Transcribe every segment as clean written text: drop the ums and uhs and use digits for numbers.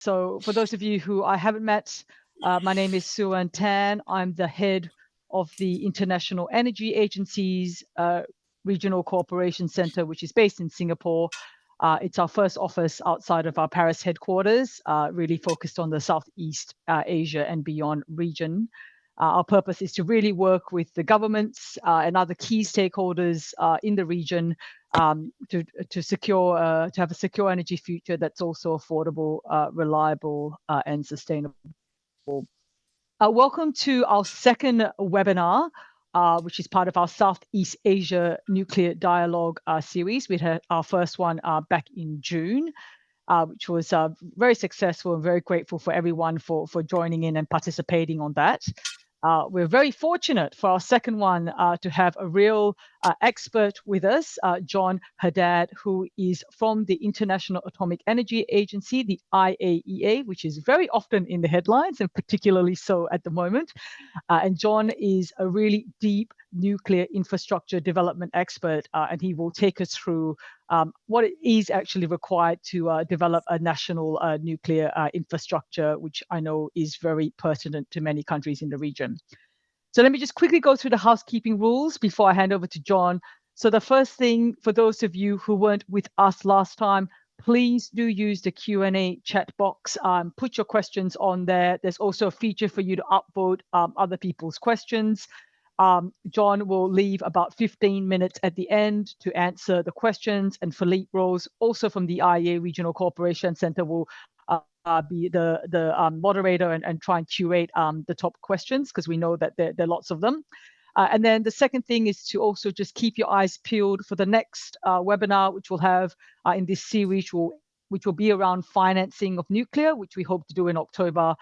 So for those of you who I haven't met, my name is Suan Tan. I'm the head of the International Energy Agency's Regional Cooperation Center, which is based in Singapore. It's our first office outside of our Paris headquarters, really focused on the Southeast Asia and beyond region. Our purpose is to really work with the governments and other key stakeholders in the region to secure to have a secure energy future that's also affordable, reliable, and sustainable. Welcome to our second webinar, which is part of our Southeast Asia Nuclear Dialogue series. We had our first one back in June. Which was very successful, and very grateful for everyone for joining in and participating on that. We're very fortunate for our second one to have a real expert with us, John Haddad, who is from the International Atomic Energy Agency, the IAEA, which is very often in the headlines, and particularly so at the moment. And John is a really deep nuclear infrastructure development expert, and he will take us through what is actually required to develop a national nuclear infrastructure, which I know is very pertinent to many countries in the region. So let me just quickly go through the housekeeping rules before I hand over to John. So the first thing, for those of you who weren't with us last time, please do use the Q&A chat box. Put your questions on there. There's also a feature for you to upvote other people's questions. John will leave about 15 minutes at the end to answer the questions, and Philippe Rose, also from the IEA Regional Cooperation Center, will be the moderator and try and curate the top questions, because we know that there are lots of them. And then the second thing is to also just keep your eyes peeled for the next webinar, which we'll have in this series, which will be around financing of nuclear, which we hope to do in October,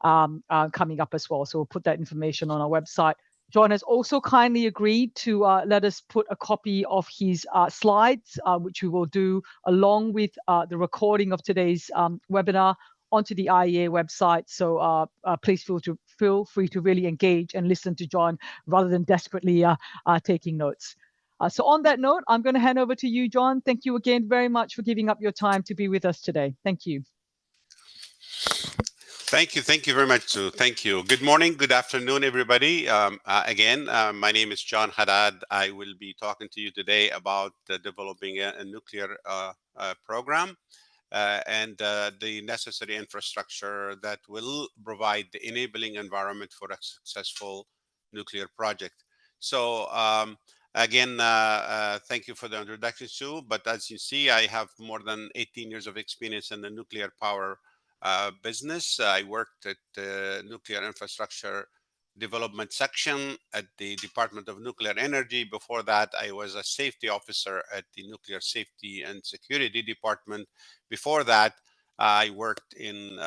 coming up as well. So we'll put that information on our website. John has also kindly agreed to let us put a copy of his slides, which we will do along with the recording of today's webinar, onto the IEA website. So please feel free to really engage and listen to John rather than desperately taking notes. So on that note, I'm going to hand over to you, John. Thank you again very much for giving up your time to be with us today. Thank you. Thank you very much, Sue. Thank you. Good morning, good afternoon, everybody. Again, my name is John Haddad. I will be talking to you today about developing a nuclear program and the necessary infrastructure that will provide the enabling environment for a successful nuclear project. So again, thank you for the introduction, Sue. But as you see, I have more than 18 years of experience in the nuclear power business. I worked at the nuclear infrastructure development section at the Department of Nuclear Energy. Before that, I was a safety officer at the Nuclear Safety and Security Department. Before that, I worked in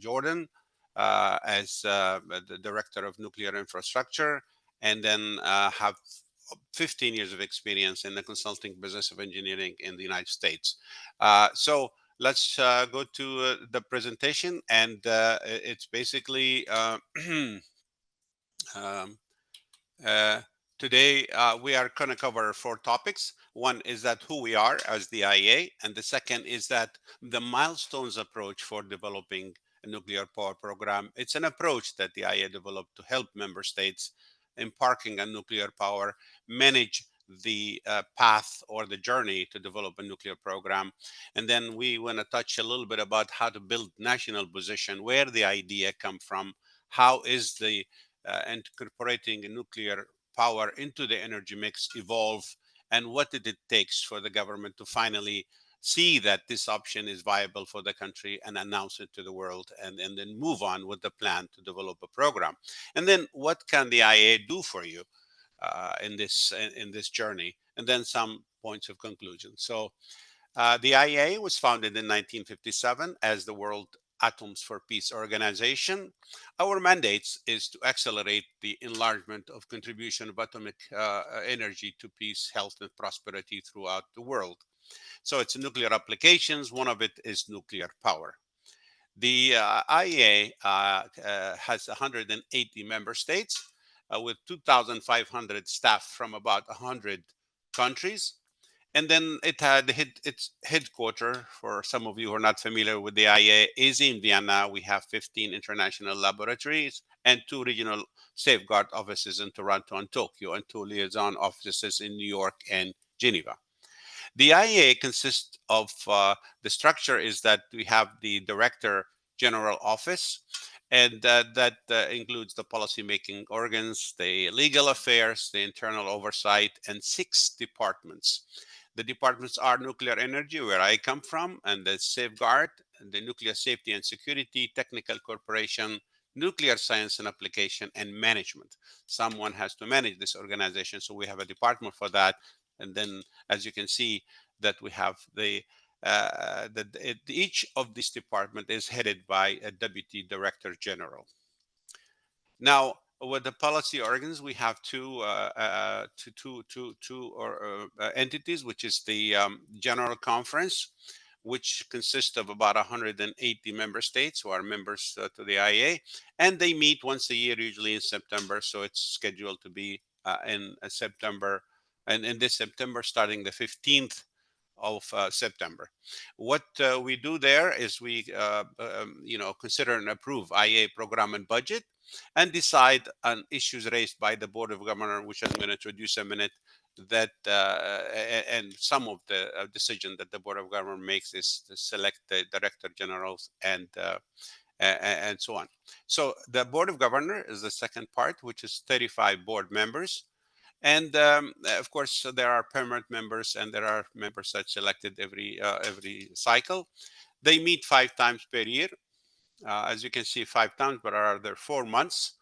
Jordan as the director of nuclear infrastructure, and then have 15 years of experience in the consulting business of engineering in the United States. So let's go to the presentation, and it's basically today we are going to cover 4 topics. One is that who we are as the IEA, and the second is that the milestones approach for developing a nuclear power program. It's an approach that the IEA developed to help member states embarking on nuclear power manage the path or the journey to develop a nuclear program. And then we want to touch a little bit about how to build national position, where the idea come from, how is the incorporating nuclear power into the energy mix evolve, and what did it takes for the government to finally see that this option is viable for the country and announce it to the world, and then move on with the plan to develop a program. And then what can the IEA do for you in this journey, and then some points of conclusion. So the IEA was founded in 1957 as the World Atoms for Peace Organization. Our mandates is to accelerate the enlargement of contribution of atomic energy to peace, health, and prosperity throughout the world. So it's nuclear applications. One of it is nuclear power. The IEA has 180 member states with 2,500 staff from about 100 countries. And then it had its headquarters, for some of you who are not familiar with the IA, is in Vienna. We have 15 international laboratories and 2 regional safeguard offices in Toronto and Tokyo, and 2 liaison offices in New York and Geneva. The IEA consists of the structure is that we have the Director General Office, and that includes the policymaking organs, the legal affairs, the internal oversight, and 6 departments. The departments are nuclear energy, where I come from, and the safeguard, and the nuclear safety and security, technical corporation, nuclear science and application, and management. Someone has to manage this organization, so we have a department for that. And then, as you can see, that we have each of these department is headed by a deputy director general. Now, with the policy organs, we have two entities, which is the General Conference, which consists of about 180 member states who are members to the IA, and they meet once a year, usually in September. So it's scheduled to be in September, and in this September, starting the 15th of September. What we do there is we, consider and approve IA program and budget, and decide on issues raised by the Board of Governors, which I'm going to introduce in a minute. That and some of the decision that the Board of Governors makes is to select the Director Generals and so on. So the Board of Governors is the second part, which is 35 board members. And of course, so there are permanent members, and there are members that selected every cycle. They meet 5 times per year, as you can see, 5 times, but are there 4 months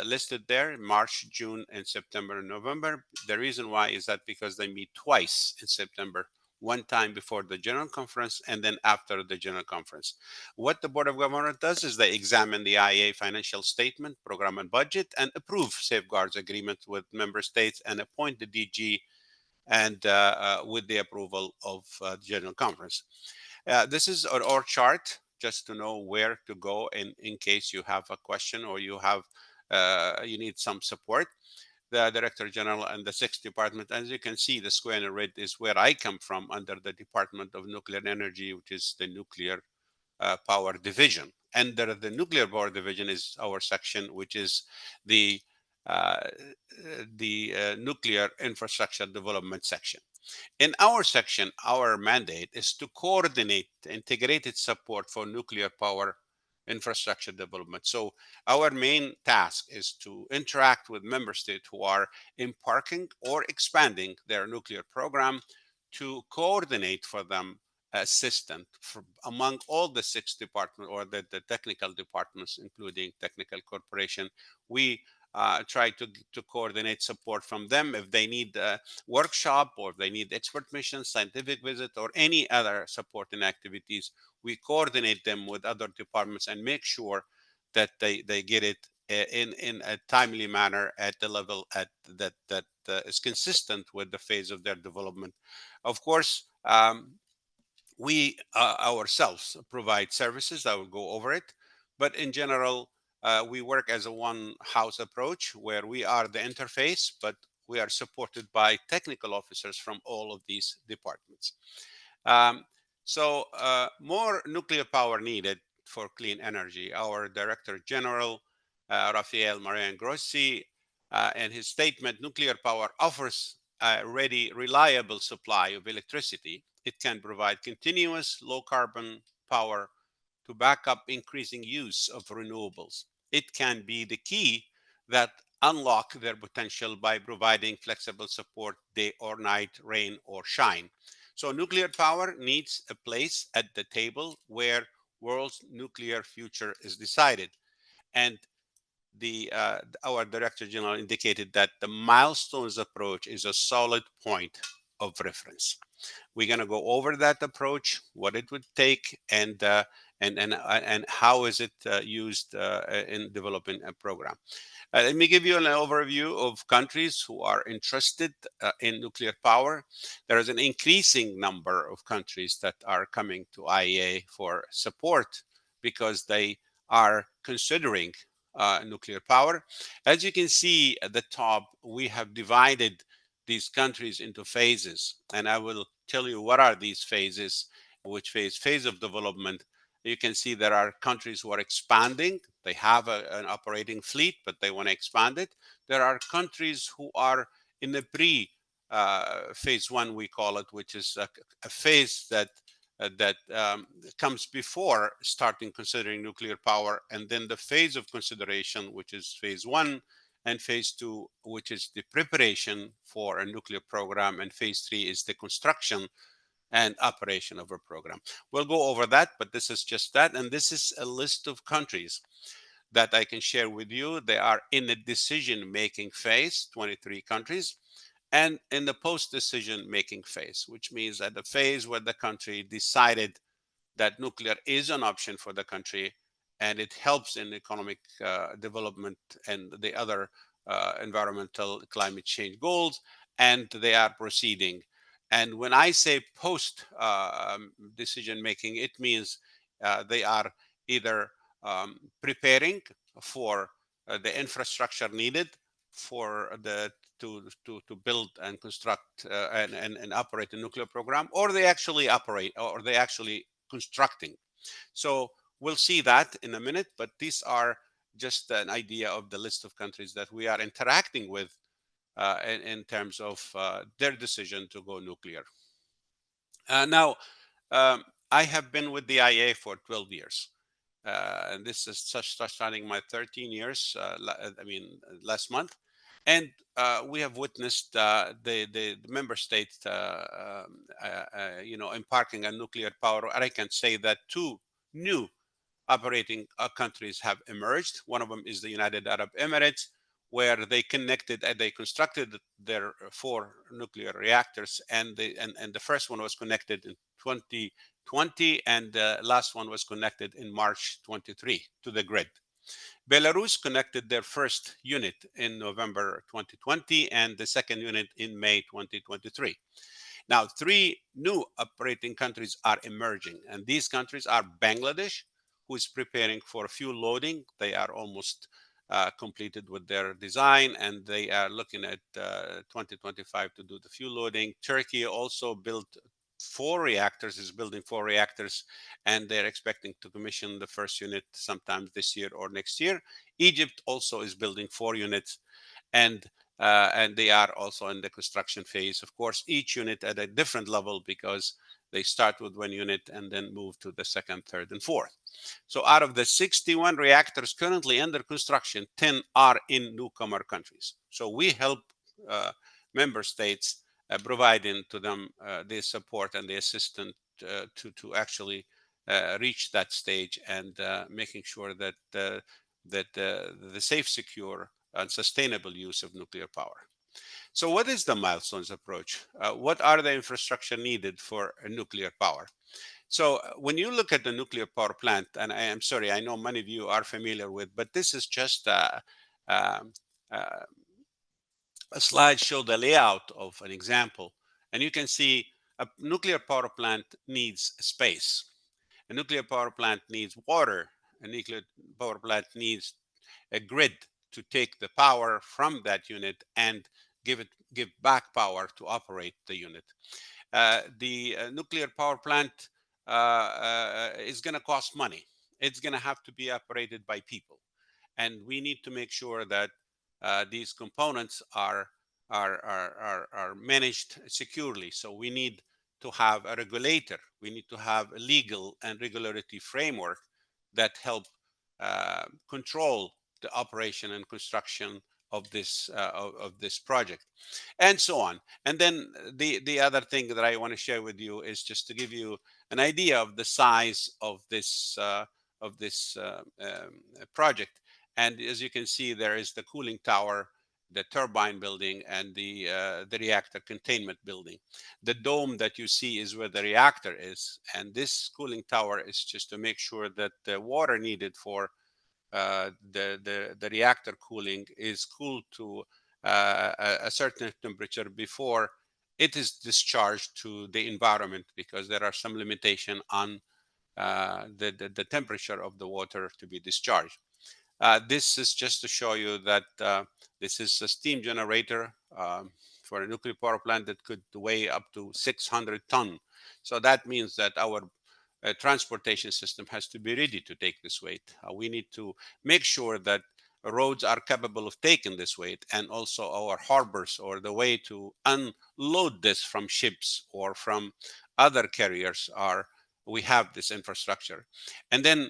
listed there: March, June, and September and November. The reason why is that because they meet twice in September, one time before the General Conference and then after the General Conference. What the Board of Governors does is they examine the IA financial statement, program, and budget, and approve safeguards agreement with member states, and appoint the DG, and with the approval of the General Conference. This is an org chart, just to know where to go in case you have a question, or you need some support. The Director General and the 6th department. As you can see, the square in red is where I come from, under the Department of Nuclear Energy, which is the Nuclear Power Division. Under the Nuclear Power Division is our section, which is the uh, Nuclear Infrastructure Development section. In our section, our mandate is to coordinate integrated support for nuclear power infrastructure development. So our main task is to interact with member states who are embarking or expanding their nuclear program, to coordinate for them assistant among all the 6 departments, or the technical departments, including technical corporation. We try to coordinate support from them if they need workshop, or if they need expert missions, scientific visit, or any other supporting activities. We coordinate them with other departments and make sure that they get it in a timely manner at the level that is consistent with the phase of their development. Of course, we ourselves provide services. I will go over it, but in general, we work as a one house approach, where we are the interface, but we are supported by technical officers from all of these departments. Um, more nuclear power needed for clean energy. Our Director General, Rafael Marian Grossi, in his statement, nuclear power offers a ready, reliable supply of electricity. It can provide continuous, low carbon power to back up increasing use of renewables. It can be the key that unlock their potential by providing flexible support day or night, rain or shine. So nuclear power needs a place at the table where world's nuclear future is decided. And our Director General indicated that the milestones approach is a solid point of reference. We're going to go over that approach, what it would take, and how is it used in developing a program. Let me give you an overview of countries who are interested in nuclear power. There is an increasing number of countries that are coming to IEA for support because they are considering nuclear power. As you can see at the top, we have divided these countries into phases. And I will tell you what are these phases, which phase of development. You can see there are countries who are expanding. They have an operating fleet, but they want to expand it. There are countries who are in the pre phase one, we call it, which is a phase that comes before starting considering nuclear power, and then the phase of consideration, which is phase one, and phase two, which is the preparation for a nuclear program, and phase three is the construction and operation of a program. We'll go over that, but this is just that. And this is a list of countries that I can share with you. They are in the decision making phase, 23 countries, and in the post decision making phase, which means at the phase where the country decided that nuclear is an option for the country and it helps in economic development and the other environmental climate change goals, and they are proceeding. And when I say post decision making, it means they are either preparing for the infrastructure needed for the to build and construct and operate a nuclear program, or they actually operate, or they actually constructing. So we'll see that in a minute, but these are just an idea of the list of countries that we are interacting with in terms of their decision to go nuclear. Now, um, I have been with the IA for 12 years. And this is starting my 13 years, I mean, last month. And we have witnessed the member states, embarking on nuclear power. And I can say that two new operating countries have emerged. One of them is the United Arab Emirates, where they constructed their four nuclear reactors, and the first one was connected in 2020, and the last one was connected in March 23 to the grid. Belarus connected their first unit in November 2020 and the second unit in May 2023. Now, three new operating countries are emerging, and these countries are Bangladesh, who is preparing for fuel loading. They are almost completed with their design, and they are looking at 2025 to do the fuel loading. Turkey also built is building four reactors, and they're expecting to commission the first unit sometime this year or next year. Egypt also is building four units, and they are also in the construction phase. Of course, each unit at a different level because they start with one unit and then move to the second, third, and fourth. So out of the 61 reactors currently under construction, 10 are in newcomer countries. So we help member states providing to them the support and the assistance to actually reach that stage, and making sure that the safe, secure, and sustainable use of nuclear power. So, what is the milestones approach? What are the infrastructure needed for nuclear power? So, when you look at the nuclear power plant, and I am sorry, I know many of you are familiar with, but this is just um, uh, a slide show the layout of an example, and you can see a nuclear power plant needs space. A nuclear power plant needs water. A nuclear power plant needs a grid to take the power from that unit and give back power to operate the unit. The nuclear power plant is going to cost money. It's going to have to be operated by people, and we need to make sure that these components are managed securely. So we need to have a regulator. We need to have a legal and regulatory framework that help control the operation and construction of this project, and so on. And then the other thing that I want to share with you is just to give you an idea of the size of this project. And as you can see, there is the cooling tower, the turbine building, and the reactor containment building. The dome that you see is where the reactor is, and this cooling tower is just to make sure that the water needed for the reactor cooling is cooled to a certain temperature before it is discharged to the environment, because there are some limitation on the temperature of the water to be discharged. This is just to show you that this is a steam generator for a nuclear power plant that could weigh up to 600 ton. So that means that our transportation system has to be ready to take this weight. We need to make sure that roads are capable of taking this weight, and also our harbors, or the way to unload this from ships or from other carriers, are we have this infrastructure. And then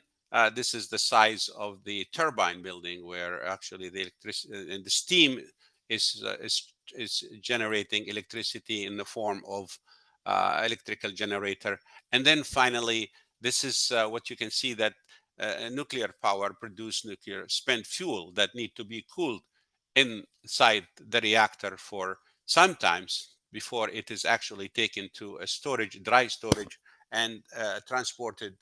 this is the size of the turbine building, where actually the electricity and the steam is generating electricity in the form of electrical generator. And then finally, this is what you can see, that nuclear power produce nuclear spent fuel that need to be cooled inside the reactor for sometimes before it is actually taken to a storage, dry storage, and transported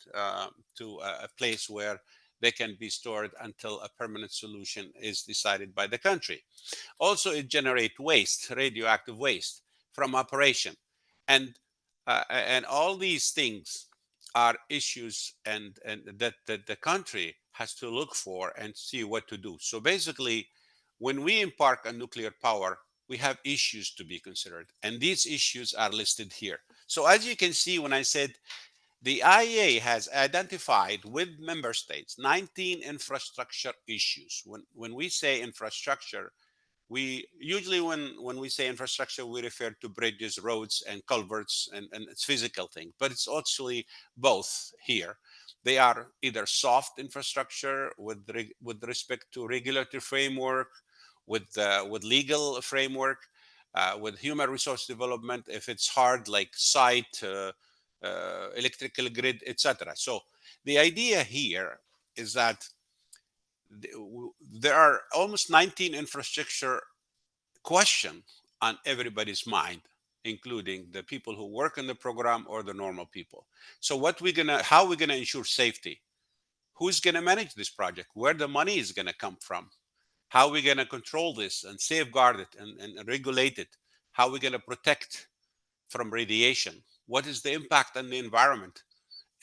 to a place where they can be stored until a permanent solution is decided by the country. Also, it generates waste, radioactive waste from operation. And all these things are issues, and that the country has to look for and see what to do. So basically, when we embark on nuclear power, we have issues to be considered, and these issues are listed here. So as you can see, when I said the IEA has identified with member states 19 infrastructure issues. When we say infrastructure, we usually, when we say infrastructure, we refer to bridges, roads, and culverts, and it's physical thing, but it's actually both here. They are either soft infrastructure with respect to regulatory framework, with legal framework, with human resource development, if it's hard, like site, electrical grid, etc. So the idea here is that there are almost 19 infrastructure question on everybody's mind, including the people who work in the program or the normal people. So how are we gonna ensure safety? Who's gonna manage this project? Where the money is gonna come from? How are we gonna control this and safeguard it and regulate it? How are we gonna protect from radiation? What is the impact on the environment?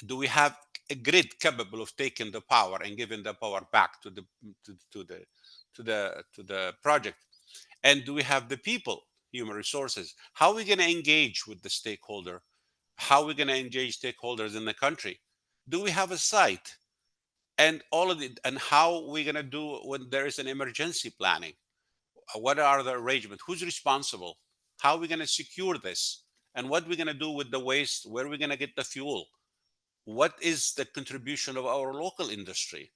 Do we have a grid capable of taking the power and giving the power back to the project? And do we have the people, human resources? How are we going to engage with the stakeholder? How are we going to engage stakeholders in the country? Do we have a site? And all of it, and how are we going to do when there is an emergency planning? What are the arrangements? Who's responsible? How are we going to secure this? And what are we going to do with the waste? Where are we going to get the fuel? What is the contribution of our local industry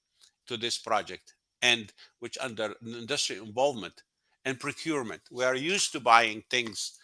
to this project, and which under industry involvement and procurement? We are used to buying things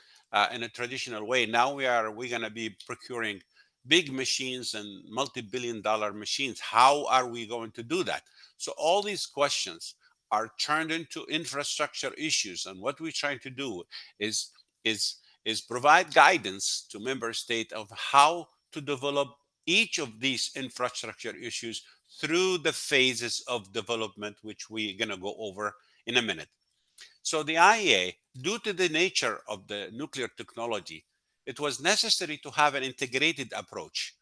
in a traditional way. Now we're going to be procuring big machines and multi-billion dollar machines. How are we going to do that? So all these questions are turned into infrastructure issues, and what we're trying to do is is is provide guidance to member state of how to develop each of these infrastructure issues through the phases of development, which we're going to go over in a minute. So the IEA, due to the nature of the nuclear technology, it was necessary to have an integrated approach,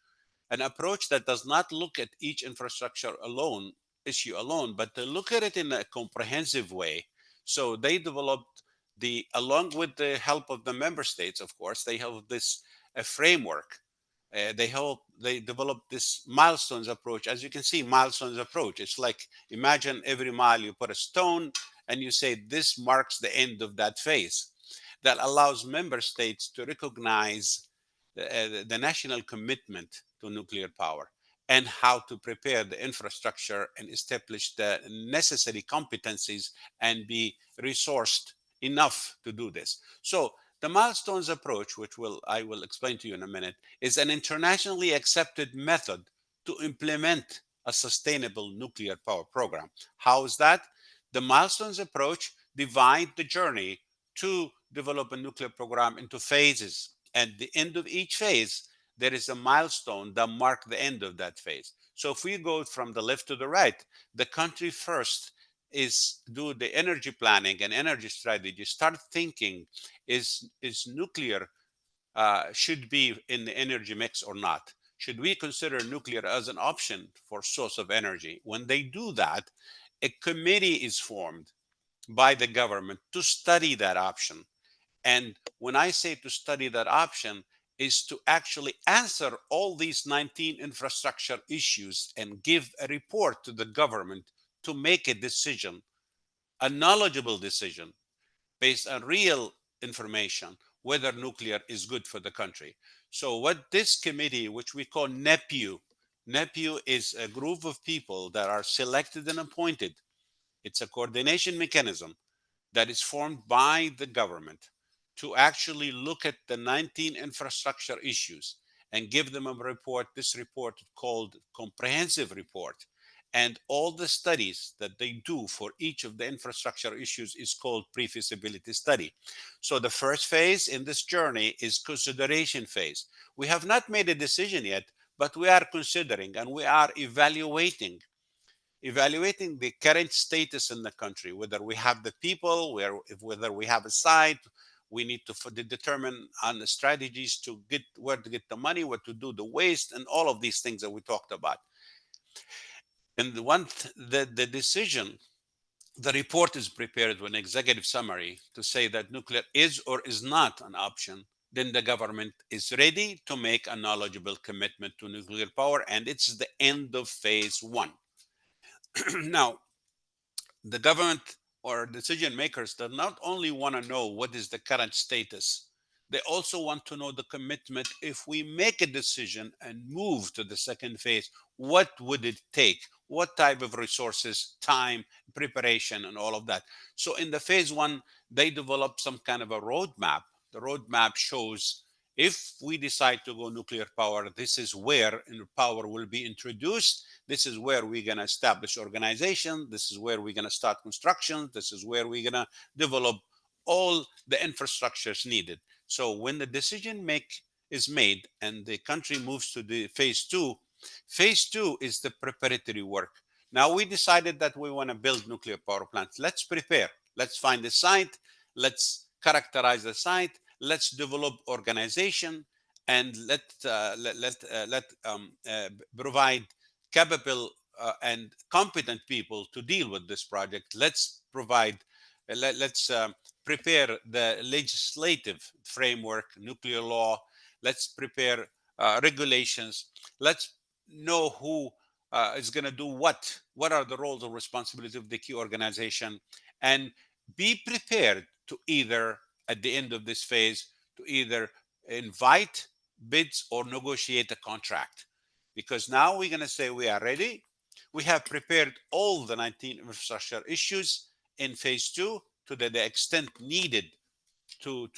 an approach that does not look at each infrastructure alone, issue alone, but to look at it in a comprehensive way. So they developed along with the help of the member states, of course, they have this a framework. They developed this milestones approach. As you can see, milestones approach. It's like, imagine every mile you put a stone and you say this marks the end of that phase. That allows member states to recognize the national commitment to nuclear power, and how to prepare the infrastructure and establish the necessary competencies and be resourced enough to do this. So the milestones approach, which I will explain to you in a minute, is an internationally accepted method to implement a sustainable nuclear power program. How is that? The milestones approach divide the journey to develop a nuclear program into phases. At the end of each phase, there is a milestone that mark the end of that phase. So if we go from the left to the right, the country first is do the energy planning and energy strategy. Start thinking, is nuclear should be in the energy mix or not? Should we consider nuclear as an option for source of energy? When they do that, a committee is formed by the government to study that option. And when I say to study that option, is to actually answer all these 19 infrastructure issues and give a report to the government to make a decision, a knowledgeable decision based on real information, whether nuclear is good for the country. So what this committee, which we call NEPU is a group of people that are selected and appointed. It's a coordination mechanism that is formed by the government to actually look at the 19 infrastructure issues and give them a report. This report is called comprehensive report. And all the studies that they do for each of the infrastructure issues is called pre-feasibility study. So the first phase in this journey is consideration phase. We have not made a decision yet, but we are considering and we are evaluating the current status in the country, whether we have the people, whether we have a site. We need to determine on the strategies to get where to get the money, what to do, the waste, and all of these things that we talked about. And the decision, the report is prepared with an executive summary to say that nuclear is or is not an option. Then the government is ready to make a knowledgeable commitment to nuclear power, and it's the end of phase one. Now, the government or decision makers that not only want to know what is the current status, they also want to know the commitment. If we make a decision and move to the second phase, what would it take? What type of resources, time, preparation, and all of that? So in the phase one, they develop some kind of a roadmap. The roadmap shows if we decide to go nuclear power, this is where power will be introduced. This is where we're going to establish organization. This is where we're going to start construction. This is where we're going to develop all the infrastructures needed. So when the decision make is made and the country moves to the phase two is the preparatory work. Now we decided that we want to build nuclear power plants. Let's prepare. Let's find the site. Let's characterize the site. Let's develop organization and let provide capable and competent people to deal with this project. Let's provide, let's prepare the legislative framework, nuclear law. Let's prepare regulations. Let's know who is going to do what. What are the roles and responsibilities of the key organization, and be prepared to either at the end of this phase to either invite bids or negotiate a contract, because now we're going to say we are ready. We have prepared all the 19 infrastructure issues in phase two to the extent needed to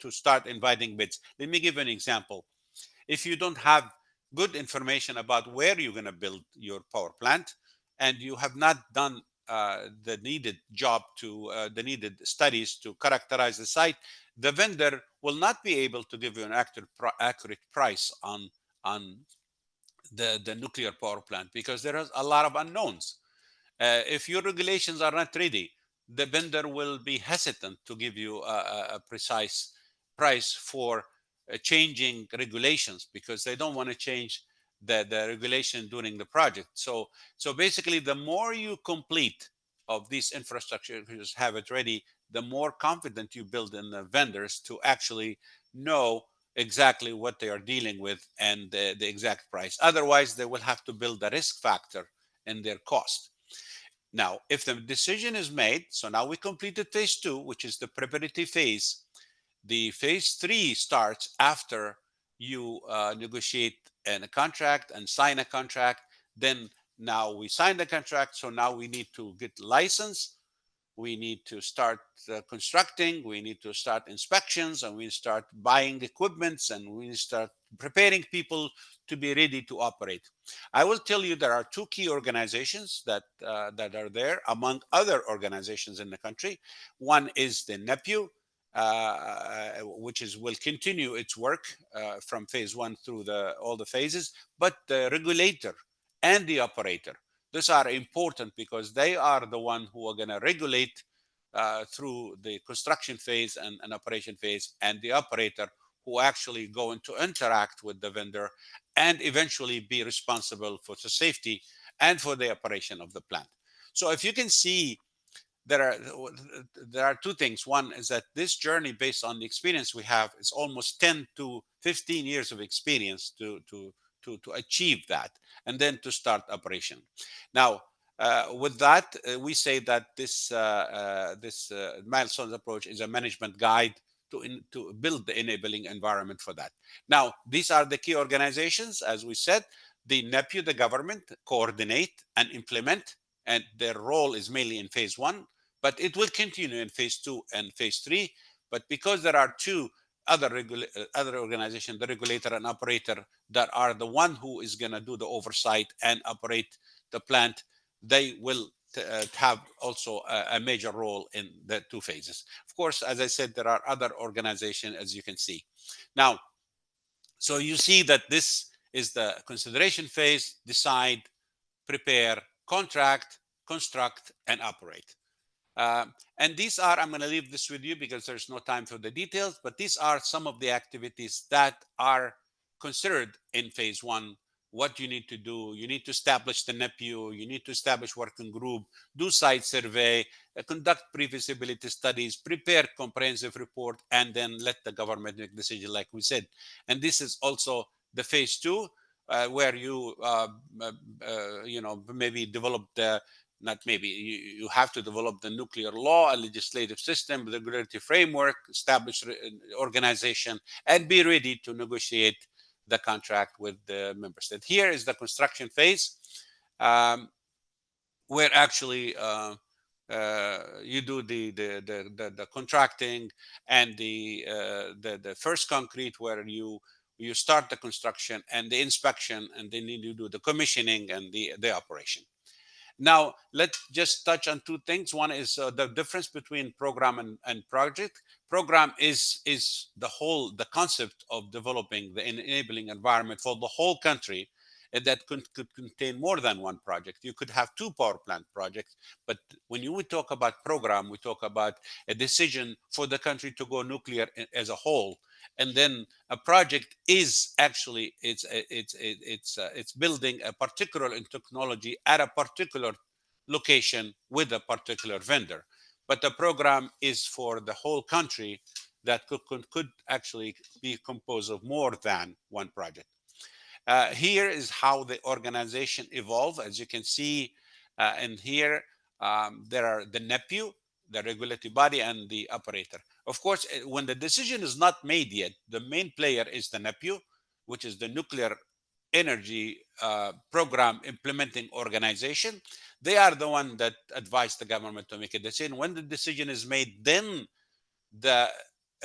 start inviting bids. Let me give an example. If you don't have good information about where you're going to build your power plant and you have not done the needed job to the needed studies to characterize the site, the vendor will not be able to give you an accurate price on the nuclear power plant because there is a lot of unknowns. If your regulations are not ready, the vendor will be hesitant to give you a precise price for changing regulations because they don't want to change the regulation during the project. So basically, the more you complete of these infrastructure, you just have it ready, the more confident you build in the vendors to actually know exactly what they are dealing with and the exact price. Otherwise, they will have to build a risk factor in their cost. Now, if the decision is made, so now we completed phase two, which is the preparatory phase. The phase three starts after you negotiate a contract and sign a contract. Then now we sign the contract, so now we need to get license. We need to start constructing, we need to start inspections, and we start buying equipments, and we start preparing people to be ready to operate. I will tell you there are two key organizations that are there among other organizations in the country. One is the NEPU, which is will continue its work from phase one through all the phases, but the regulator and the operator, these are important because they are the one who are going to regulate through the construction phase and operation phase, and the operator who actually going to interact with the vendor and eventually be responsible for the safety and for the operation of the plant. So if you can see there are there are two things. One is that this journey, based on the experience we have, is almost 10 to 15 years of experience to achieve that, and then to start operation. Now, with that, we say that this milestones approach is a management guide to build the enabling environment for that. Now, these are the key organizations, as we said. The NEPU, the government, coordinate and implement, and their role is mainly in phase one, but it will continue in phase two and phase three. But because there are two other organizations, the regulator and operator, that are the one who is going to do the oversight and operate the plant, they will have also a major role in the two phases. Of course, as I said, there are other organizations, as you can see. Now, so you see that this is the consideration phase: decide, prepare, contract, construct, and operate. And these are, I'm going to leave this with you because there's no time for the details, but these are some of the activities that are considered in phase one. What you need to do: you need to establish the NEPU, you need to establish working group, do site survey, conduct pre-feasibility studies, prepare comprehensive report, and then let the government make decision, like we said. And this is also the phase two, where maybe develop the, not maybe, you have to develop the nuclear law, a legislative system, the regulatory framework, establish organization, and be ready to negotiate the contract with the member state. Here is the construction phase, um, where actually you do the contracting and the first concrete, where you start the construction and the inspection, and then you do the commissioning and the operation. Now, let's just touch on two things. One is the difference between program and project. Program is the concept of developing the enabling environment for the whole country, and that could contain more than one project. You could have two power plant projects, but when you would talk about program, we talk about a decision for the country to go nuclear as a whole. And then a project is actually it's building a particular technology at a particular location with a particular vendor. But the program is for the whole country, that could actually be composed of more than one project. Here is how the organization evolved. As you can see, and here there are the NEPU, the regulatory body, and the operator. Of course, when the decision is not made yet, the main player is the NEPU, which is the Nuclear Energy Program Implementing Organization. They are the one that advise the government to make a decision. When the decision is made, then the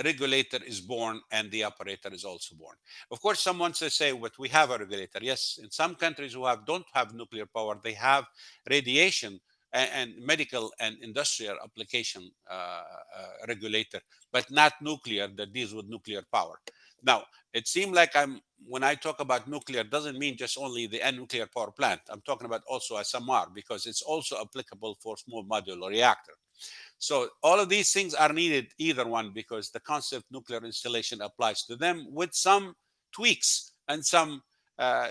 regulator is born and the operator is also born. Of course, someone to say, "What, we have a regulator?" Yes, in some countries who don't have nuclear power, they have radiation and medical and industrial application regulator, but not nuclear, that deals with nuclear power. Now, it seems like when I talk about nuclear, doesn't mean just only the nuclear power plant. I'm talking about also SMR, because it's also applicable for small modular reactor. So all of these things are needed, either one, because the concept nuclear installation applies to them, with some tweaks and some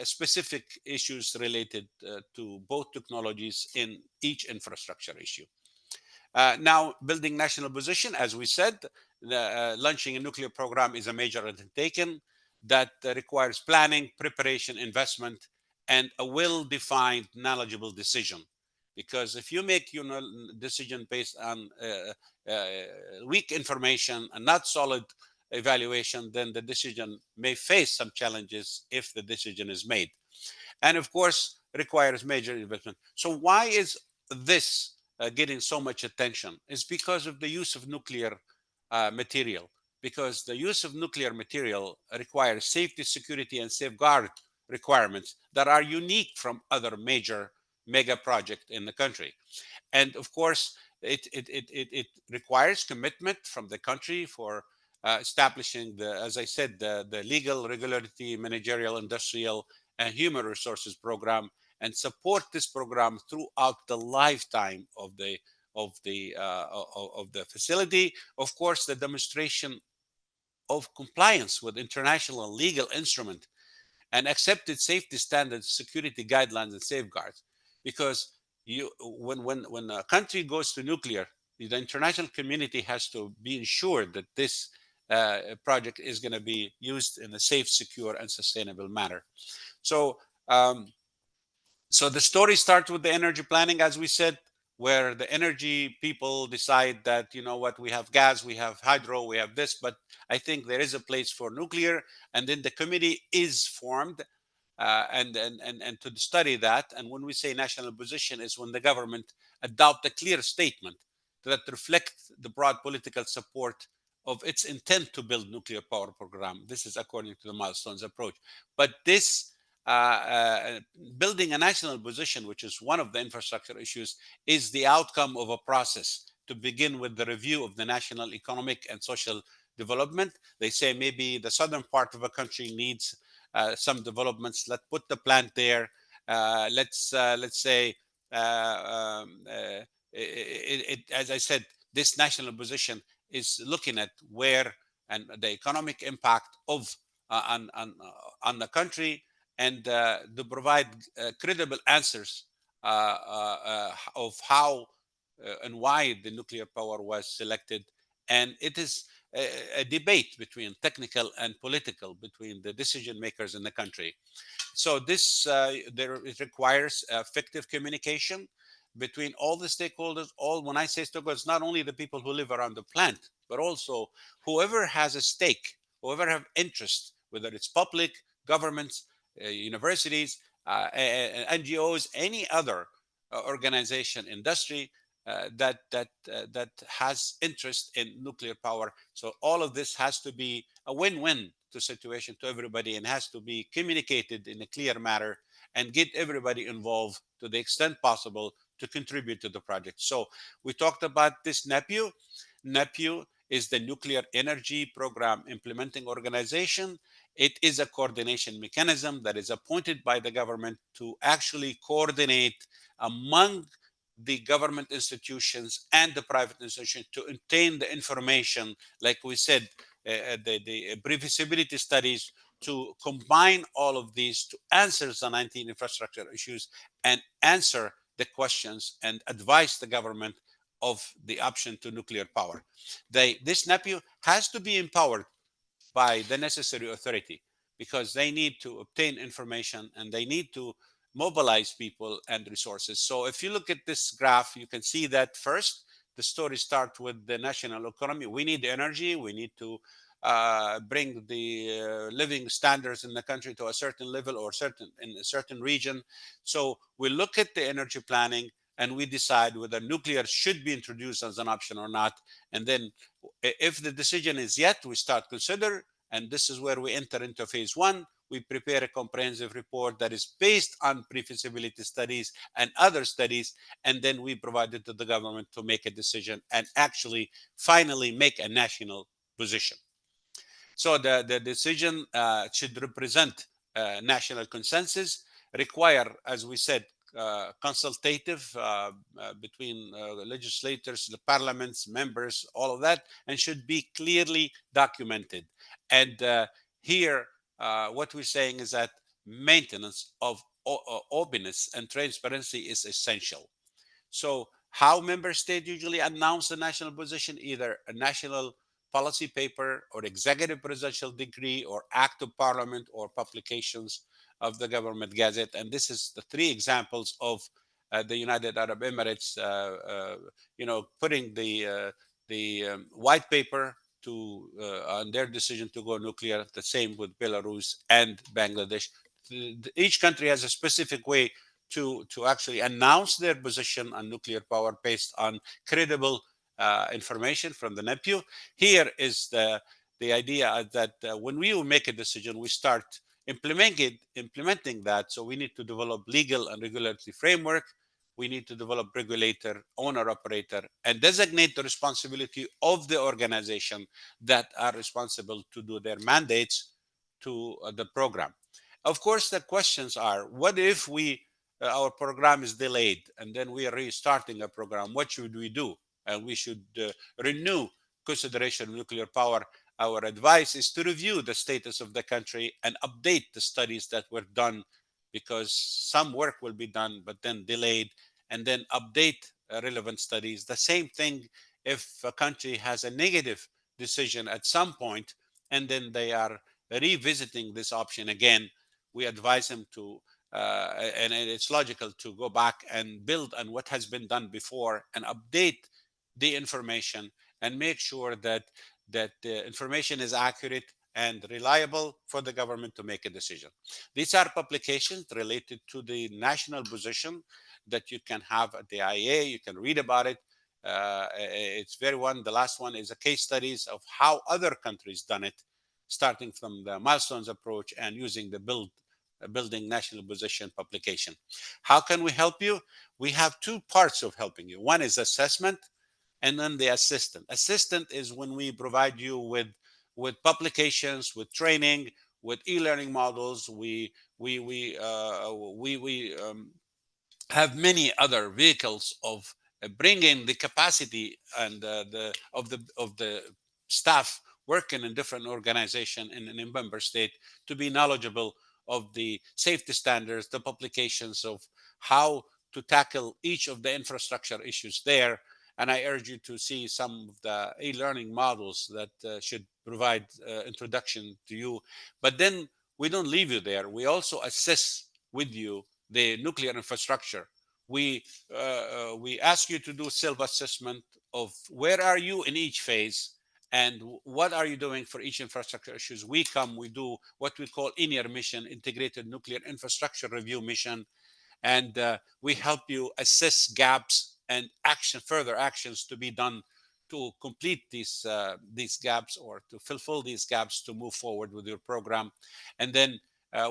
specific issues related to both technologies in each infrastructure issue. Now, building national position, as we said, launching a nuclear program is a major undertaking that requires planning, preparation, investment, and a well-defined, knowledgeable decision. Because if you make decision based on uh, weak information and not solid evaluation, then the decision may face some challenges if the decision is made, and of course requires major investment. So why is this getting so much attention? Is because of the use of nuclear material. Because the use of nuclear material requires safety, security, and safeguard requirements that are unique from other major mega projects in the country. And of course, it requires commitment from the country for establishing the, as I said, the legal, regulatory, managerial, industrial, and human resources program, and support this program throughout the lifetime of the facility. Of course, the demonstration of compliance with international legal instrument and accepted safety standards, security guidelines, and safeguards. Because when a country goes to nuclear, the international community has to be ensured that this project is going to be used in a safe, secure, and sustainable manner. So, um, so the story starts with the energy planning, as we said, where the energy people decide that, you know what, we have gas, we have hydro, we have this, but I think there is a place for nuclear. And then the committee is formed, and to study that. And when we say national position, is when the government adopt a clear statement that reflects the broad political support of its intent to build nuclear power program. This is according to the milestones approach. But this uh, uh, building a national position, which is one of the infrastructure issues, is the outcome of a process to begin with the review of the national economic and social development. They say maybe the southern part of a country needs some developments. Let's put the plant there. Let's say as I said, this national position is looking at where and the economic impact of on the country, and to provide credible answers of how and why the nuclear power was selected. And it is a debate between technical and political between the decision makers in the country. So this it requires effective communication between all the stakeholders. All, when I say stakeholders, not only the people who live around the plant, but also whoever has a stake, whoever have interest, whether it's public, governments, universities, NGOs, any other organization, industry that has interest in nuclear power. So all of this has to be a win-win to situation to everybody, and has to be communicated in a clear manner and get everybody involved to the extent possible to contribute to the project. So we talked about this NEPU. NEPU is the Nuclear Energy Program Implementing Organization. It is a coordination mechanism that is appointed by the government to actually coordinate among the government institutions and the private institutions to obtain the information, like we said, the pre-feasibility studies, to combine all of these to answer the 19 infrastructure issues and answer the questions and advise the government of the option to nuclear power. This NEPU has to be empowered by the necessary authority, because they need to obtain information and they need to mobilize people and resources. So if you look at this graph, you can see that first, the story starts with the national economy. We need energy. We need to bring the living standards in the country to a certain level, or certain in a certain region. So we look at the energy planning and we decide whether nuclear should be introduced as an option or not. And then if the decision is yet, we start consider, and this is where we enter into phase one. We prepare a comprehensive report that is based on pre-feasibility studies and other studies, and then we provide it to the government to make a decision and actually finally make a national position. So the decision should represent national consensus, require, as we said, consultative between legislators, the parliaments, members, all of that, and should be clearly documented. And here, what we're saying is that maintenance of openness and transparency is essential. So how member states usually announce the national position, either a national policy paper or executive presidential decree or act of parliament or publications of the government gazette. And this is the three examples of the United Arab Emirates, putting the white paper to on their decision to go nuclear. The same with Belarus and Bangladesh. Each country has a specific way to actually announce their position on nuclear power based on credible information from the NEPU. Here is the idea that when we will make a decision, we start implementing that. So we need to develop legal and regulatory framework. We need to develop regulator, owner, operator, and designate the responsibility of the organization that are responsible to do their mandates to the program. Of course, the questions are: what if our program is delayed and then we are restarting a program? What should we do? And we should renew consideration of nuclear power. Our advice is to review the status of the country and update the studies that were done, because some work will be done but then delayed, and then update relevant studies. The same thing if a country has a negative decision at some point and then they are revisiting this option again, we advise them to, and it's logical to go back and build on what has been done before and update the information and make sure that the information is accurate and reliable for the government to make a decision. These are publications related to the national position that you can have at the IEA. You can read about it. It's very one. The last one is a case studies of how other countries done it, starting from the milestones approach and using the building national position publication. How can we help you? We have two parts of helping you. One is assessment, and then the assistant. Assistant is when we provide you with publications, with training, with e-learning models. We have many other vehicles of bringing the capacity and the staff working in different organization in a member state to be knowledgeable of the safety standards, the publications of how to tackle each of the infrastructure issues there. And I urge you to see some of the e-learning models that should provide introduction to you. But then we don't leave you there. We also assess with you the nuclear infrastructure. We ask you to do self-assessment of where are you in each phase and what are you doing for each infrastructure issues. We do what we call INER mission, Integrated Nuclear Infrastructure Review Mission, and we help you assess gaps and further actions to be done to complete these gaps or to fulfill these gaps to move forward with your program. And then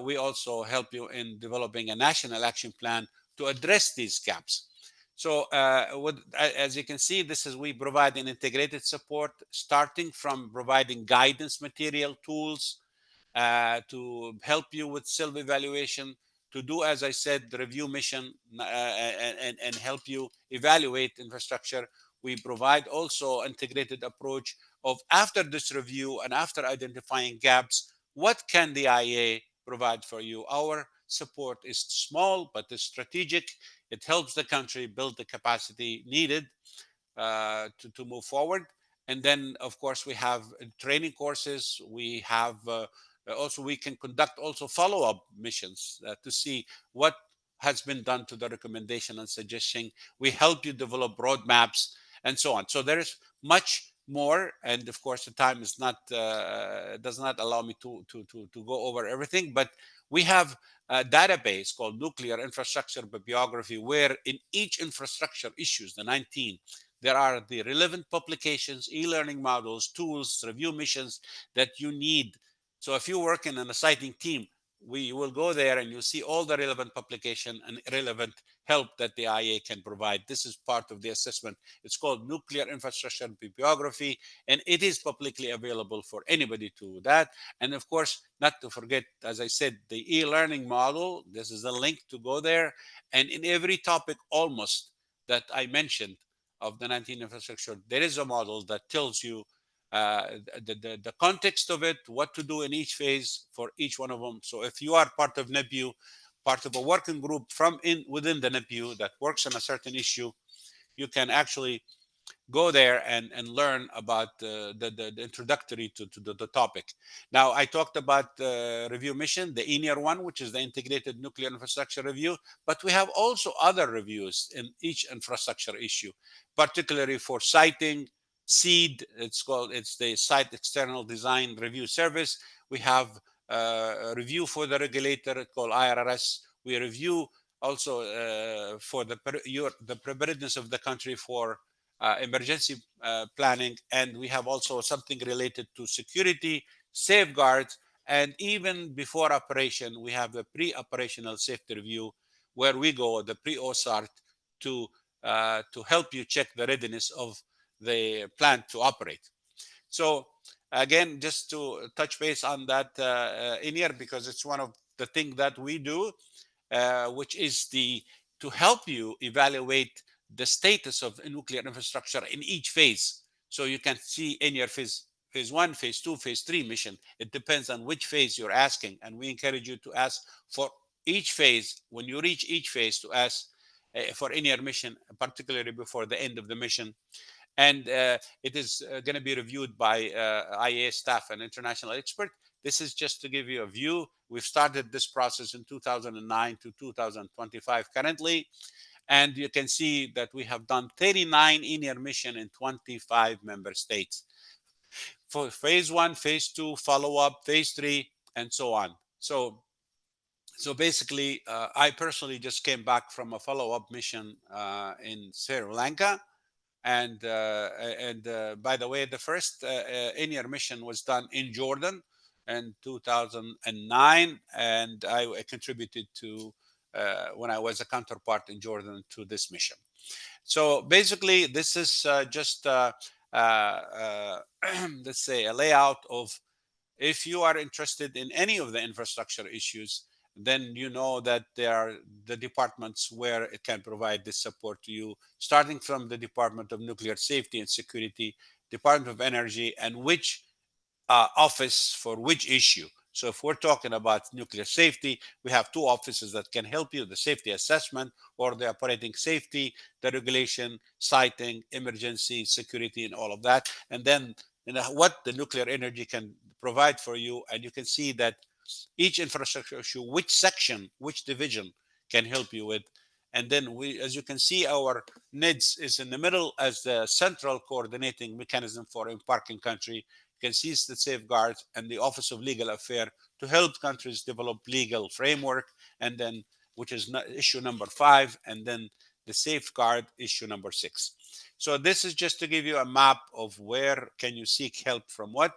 we also help you in developing a national action plan to address these gaps. So as you can see, this is we provide an integrated support, starting from providing guidance material tools to help you with self-evaluation, to do, as I said, the review mission and help you evaluate infrastructure. We provide also integrated approach of after this review and after identifying gaps, what can the IA provide for you? Our support is small, but it's strategic. It helps the country build the capacity needed to move forward. And then, of course, we have training courses. We have also we can conduct also follow-up missions to see what has been done to the recommendation and suggestion. We help you develop roadmaps and so on. So there is much more, and of course, the time is not does not allow me to go over everything. But we have a database called Nuclear Infrastructure Bibliography, where in each infrastructure issues, the 19, there are the relevant publications, e-learning models, tools, review missions that you need. So if you work in a siting team, we will go there and you'll see all the relevant publication and relevant help that the IA can provide. This is part of the assessment. It's called Nuclear Infrastructure Bibliography, and it is publicly available for anybody to do that. And of course, not to forget, as I said, the e-learning model. This is the link to go there. And in every topic almost that I mentioned of the 19 infrastructure, there is a model that tells you the context of it, what to do in each phase for each one of them. So if you are part of NEPU, part of a working group from within the NEPU that works on a certain issue, you can actually go there and learn about the introductory to the topic. Now, I talked about the review mission, the ENIR one, which is the Integrated Nuclear Infrastructure Review, but we have also other reviews in each infrastructure issue, particularly for siting, SEED, it's the Site External Design Review Service. We have a review for the regulator called IRRS. We review also for the preparedness of the country for emergency planning, and we have also something related to security, safeguards, and even before operation, we have a pre-operational safety review where we go the pre-OSART to help you check the readiness of the plant to operate. So again, just to touch base on that in here, because it's one of the things that we do, which is to help you evaluate the status of nuclear infrastructure in each phase. So you can see in your phase one, phase two, phase three mission. It depends on which phase you're asking. And we encourage you to ask for each phase, when you reach each phase, to ask for in your mission, particularly before the end of the mission. and it is going to be reviewed by IAEA staff and international expert. This is just to give you a view. We've started this process in 2009 to 2025 currently, and you can see that we have done 39 in-year mission in 25 member states for phase one, phase two, follow up, phase three, and so on. So basically, I personally just came back from a follow-up mission in Sri Lanka, and by the way, the first in-year mission was done in Jordan in 2009, and I contributed to when I was a counterpart in Jordan to this mission. So basically, this is just let's say a layout of, if you are interested in any of the infrastructure issues, then you know that there are the departments where it can provide this support to you, starting from the Department of Nuclear Safety and Security, Department of Energy, and which office for which issue. So if we're talking about nuclear safety, we have two offices that can help you: the safety assessment or the operating safety, the regulation, siting, emergency, security, and all of that. And then what the nuclear energy can provide for you. And you can see that each infrastructure issue, which section, which division can help you with. And then we, as you can see, our NIDS is in the middle as the central coordinating mechanism for embarking country. You can see it's the safeguards and the Office of Legal Affairs to help countries develop legal framework, and then which is issue number 5, and then the safeguard issue number 6. So this is just to give you a map of where can you seek help from what,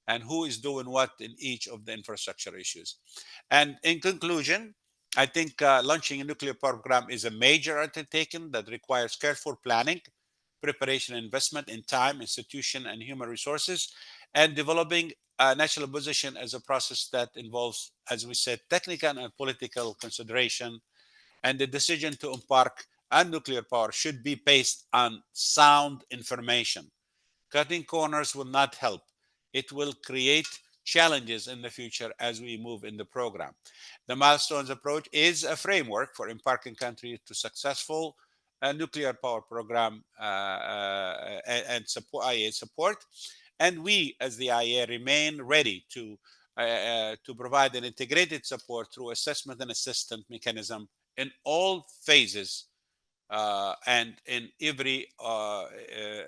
and who is doing what in each of the infrastructure issues. And in conclusion, I think launching a nuclear program is a major undertaking that requires careful planning, preparation, and investment in time, institution, and human resources, and developing a national position as a process that involves, as we said, technical and political consideration. And the decision to embark on nuclear power should be based on sound information. Cutting corners will not help. It will create challenges in the future as we move in the program. The milestones approach is a framework for embarking countries to successful nuclear power program and support IA support. And we, as the IA, remain ready to provide an integrated support through assessment and assistance mechanism in all phases and in every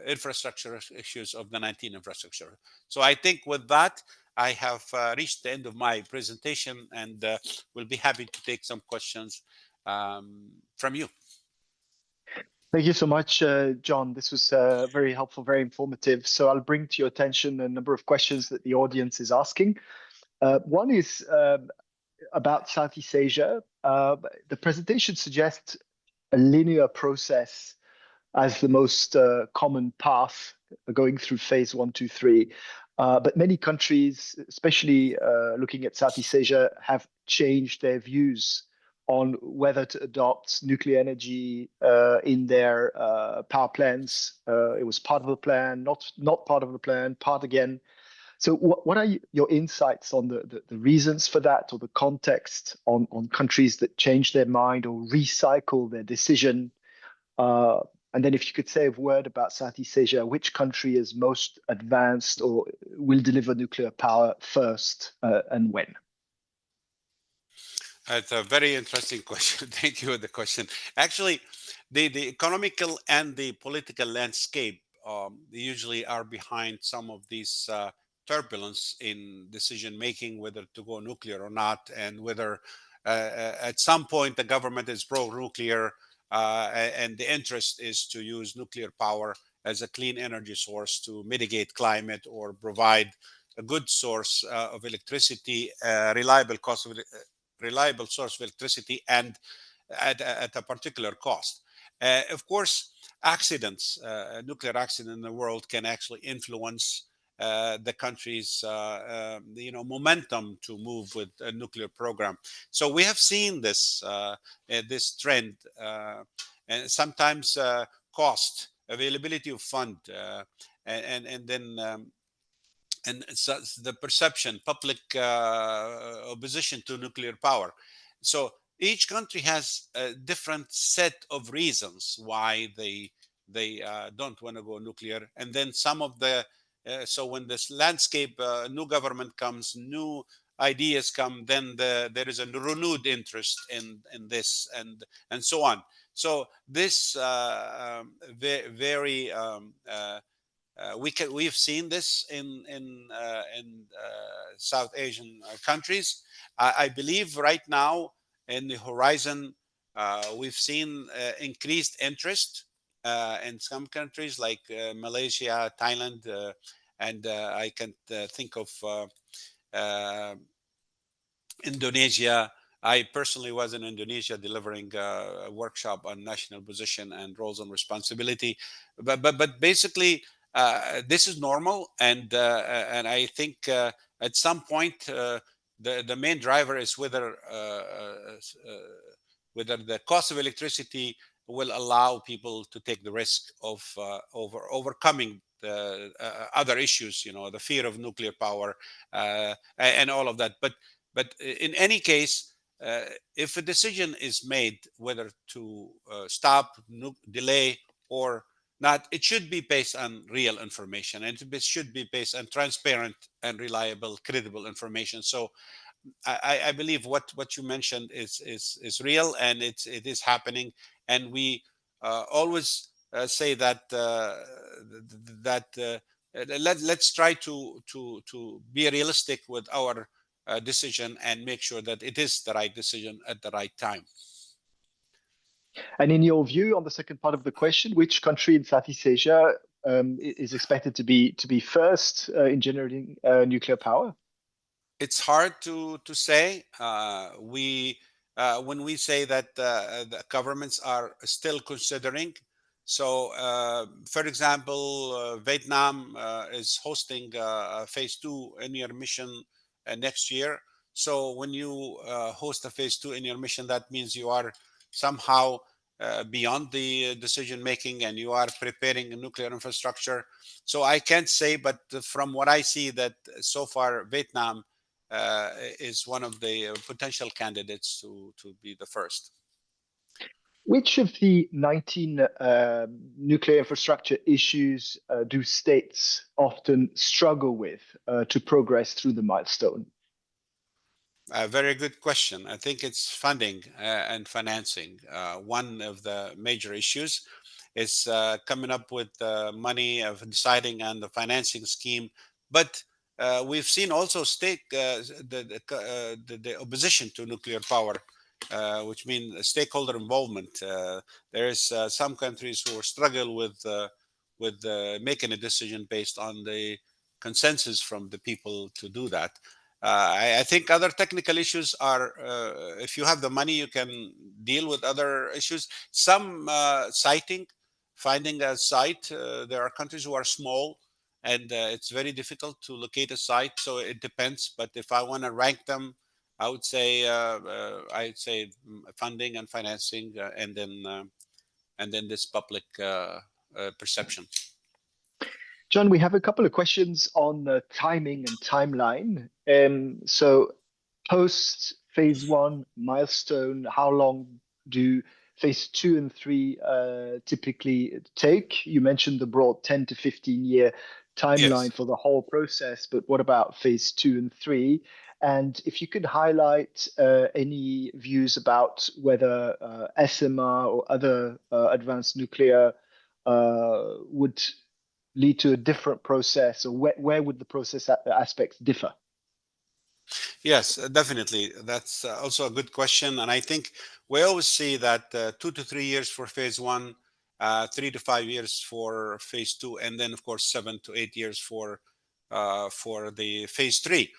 infrastructure issues of the 19 infrastructure. So I think with that, I have reached the end of my presentation, and will be happy to take some questions from you. Thank you so much, John. This was very helpful, very informative. So I'll bring to your attention a number of questions that the audience is asking. One is about Southeast Asia. The presentation suggests a linear process as the most common path going through phase one, two, three. But many countries, especially looking at Southeast Asia, have changed their views on whether to adopt nuclear energy in their power plants. It was part of the plan, not part of the plan, part again. So what are your insights on the reasons for that, or the context on countries that change their mind or recycle their decision? And then if you could say a word about Southeast Asia, which country is most advanced or will deliver nuclear power first, and when? It's a very interesting question. Thank you for the question. Actually, the economical and the political landscape usually are behind some of these turbulence in decision making, whether to go nuclear or not, and whether at some point the government is pro-nuclear and the interest is to use nuclear power as a clean energy source to mitigate climate or provide a good source of electricity, reliable cost of reliable source of electricity, and at a particular cost. Of course, accidents, nuclear accident in the world can actually influence the country's momentum to move with a nuclear program. So we have seen this trend, and sometimes cost, availability of fund, and then and so the perception, public opposition to nuclear power. So each country has a different set of reasons why they they don't want to go nuclear. And then some of the so when this landscape, new government comes, new ideas come, then there is a renewed interest in this, and so on. So this very we've seen this in South Asian countries. I believe right now in the horizon, we've seen increased interest in some countries like Malaysia, Thailand, and I can think of uh, Indonesia. I personally was in Indonesia delivering a workshop on national position and roles and responsibility. But basically, this is normal, and I think at some point the main driver is whether the cost of electricity will allow people to take the risk of overcoming the other issues, the fear of nuclear power and all of that. But in any case, uh, if a decision is made whether to stop, delay, or not, it should be based on real information, and it should be based on transparent and reliable, credible information. So I believe what you mentioned is real, and it is happening, and we always say that that let's try to be realistic with our decision and make sure that it is the right decision at the right time. And in your view, on the second part of the question, which country in Southeast Asia is expected to be first in generating nuclear power? It's hard to say. We When we say that the governments are still considering. So, for example, Vietnam is hosting a phase two in your mission next year. So, when you host a phase two in your mission, that means you are somehow beyond the decision making, and you are preparing a nuclear infrastructure. So, I can't say, but from what I see, that so far Vietnam is one of the potential candidates to be the first. Which of the 19 nuclear infrastructure issues do states often struggle with to progress through the milestone? A very good question. I think it's funding and financing. One of the major issues is coming up with money of deciding on the financing scheme. But we've seen also the opposition to nuclear power, which means stakeholder involvement. There is some countries who struggle with making a decision based on the consensus from the people to do that. I think other technical issues are, if you have the money, you can deal with other issues. Some finding a site. There are countries who are small, and it's very difficult to locate a site. So it depends. But if I want to rank them, I'd say funding and financing, and then this public perception. John, we have a couple of questions on timing and timeline. So, post phase one milestone, how long do phase two and three typically take? You mentioned the broad 10 to 15-year Yes. timeline for the whole process, but what about phase two and three? And if you could highlight any views about whether SMR or other advanced nuclear would lead to a different process, or where would the process aspects differ? Yes, definitely. That's also a good question. And I think we always see that 2 to 3 years for phase one, 3 to 5 years for phase two, and then, of course, 7 to 8 years for the phase three.